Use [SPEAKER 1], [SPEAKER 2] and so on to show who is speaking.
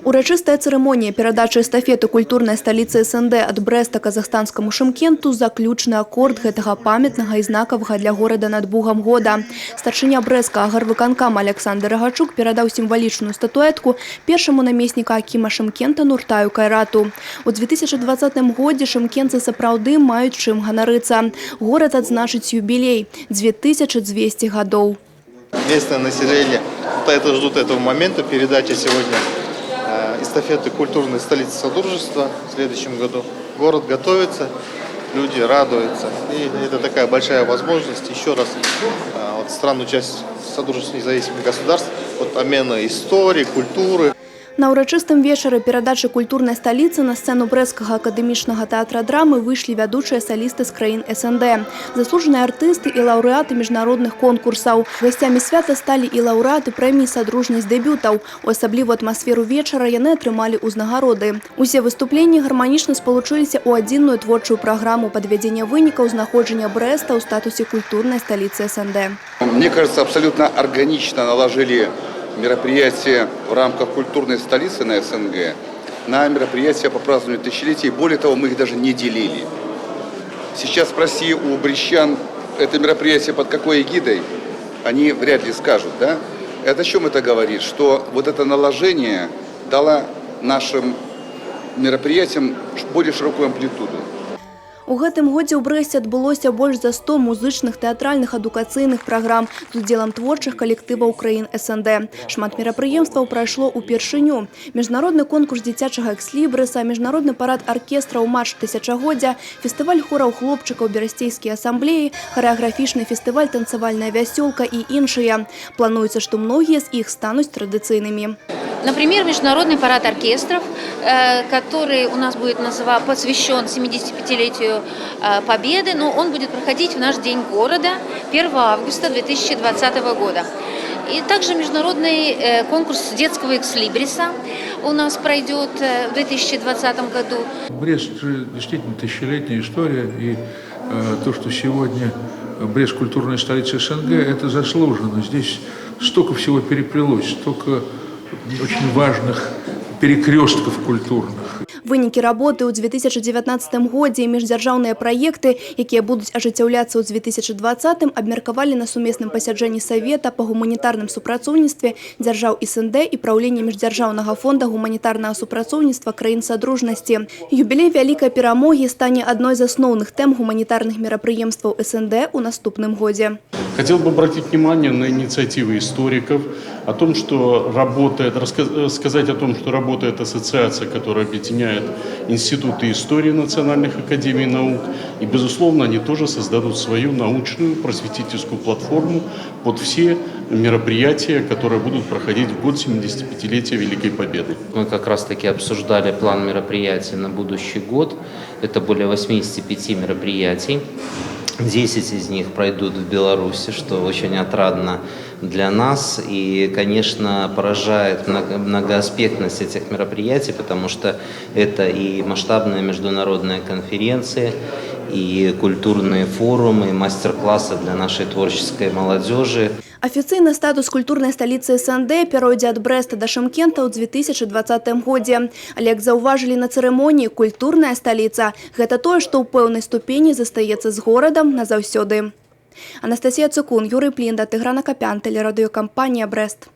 [SPEAKER 1] Урачыстая церемонія перадачы эстафеты культурнай сталіцы СНД ад Брэста казахстанскаму Шымкенту заключны акорд гэтага памятнага і знакавага для горада над Бугам года. Старшыня брэсцкага гарвыканкама Александр Рагачук перадаў сімвалічную статуэтку першаму намесніку акіма Шымкента Нуртаю Кайрату. У 2020 годзе шымкенцы сапраўды маюць чым ганарыцца. Горад адзначыць юбілей – 2200 гадоў.
[SPEAKER 2] Местное население ждут этого момента передачи сегодня эстафеты культурной столицы Содружества в следующем году. Город готовится, люди радуются. И это такая большая возможность еще раз странную часть Содружества независимых государств от обмена истории, культуры.
[SPEAKER 1] На урачыстым вечары перадачы культурнай сталіцы на сцэну брэсцкага акадэмічнага тэатра драмы выйшлі вядучыя салісты з краін СНД, заслужаныя артысты і лаўрэаты міжнародных конкурсаў. Гасцямі свята сталі і лаўрэаты прэміі «Садружнасць дэбютаў». У асаблівую атмасферу вечара яны атрымалі ўзнагароды. Усе выступленні гарманічна спалучыліся ў адзіную творчую праграму падвядзення вынікаў знаходжання Брэста ў статусе культурнай сталіцы СНД.
[SPEAKER 3] Мне кажется, абсолютно органично наложили мероприятия в рамках культурной столицы на СНГ на мероприятия по празднованию тысячелетия. И более того, мы их даже не делили. Сейчас спроси у брестчан, это мероприятие под какой эгидой, они вряд ли скажут, да? Это о чем это говорит? Что вот это наложение дало нашим мероприятиям более широкую амплитуду.
[SPEAKER 1] У гэтым годзе ў Брэсце адбылося больш за 100 музычных, тэатральных, адукацыйных праграм з удзелам творчых калектываў краін СНД. Шмат мерапрыемстваў прайшло ўпершыню. Міжнародны конкурс дзіцячага экслібрыса, міжнародны парад аркестраў «Марш тысячагоддзя», фестываль хораў хлопчыкаў берасцейскія асамблеі, харэаграфічны фестываль «Танцавальная вясёлка» і іншыя. Плануецца, што многія з іх стануць традыцыйнымі.
[SPEAKER 4] Например, международный парад оркестров, который у нас будет посвящен 75-летию Победы, но он будет проходить в наш День города 1 августа 2020 года. И также международный конкурс детского экслибриса у нас пройдет в 2020 году.
[SPEAKER 5] Брест действительно тысячелетняя история, и то, что сегодня Брест культурная столица СНГ, это заслуженно. Здесь столько всего переплелось, столько очень важных перекрестков культурных.
[SPEAKER 1] Вынікі работы ў 2019 годзе і міждзяржаўныя праекты, якія будуць ажыццяўляцца ў 2020, абмеркавалі на сумесным пасяджэнні Савета па гуманітарным супрацоўніцтве дзяржаў СНД і праўлення міждзяржаўнага фонда гуманітарнага супрацоўніцтва краін Садружнасці. Юбілей вялікай перамогі стане адной з асноўных тэм гуманітарных мерапрыемстваў СНД у наступным годзе.
[SPEAKER 6] Хотел бы обратить внимание на инициативы историков, о том, что сказать о том, что работает ассоциация, которая объединяет институты истории национальных академий наук. И, безусловно, они тоже создадут свою научную просветительскую платформу под все мероприятия, которые будут проходить в год 75-летия Великой Победы.
[SPEAKER 7] Мы как раз-таки обсуждали план мероприятий на будущий год. Это более 85 мероприятий. 10 из них пройдут в Беларуси, что очень отрадно для нас. И, конечно, поражает многоаспектность этих мероприятий, потому что это и масштабные международные конференции, и культурные форумы, и мастер-классы для нашей творческой молодежи.
[SPEAKER 1] Афіцыйны статус культурнай сталіцы СНД перайдзе ад Брэста да Шымкента ў 2020 годзе. Але, як заўважылі на цырымоніі, культурная сталіца – гэта тое, што ў пэўнай ступені застаецца з горадам назаўсёды. Анастасія Цукун, Юрый Плінда, Тыгран Акапян, тэлерадыёкампанія «Брэст».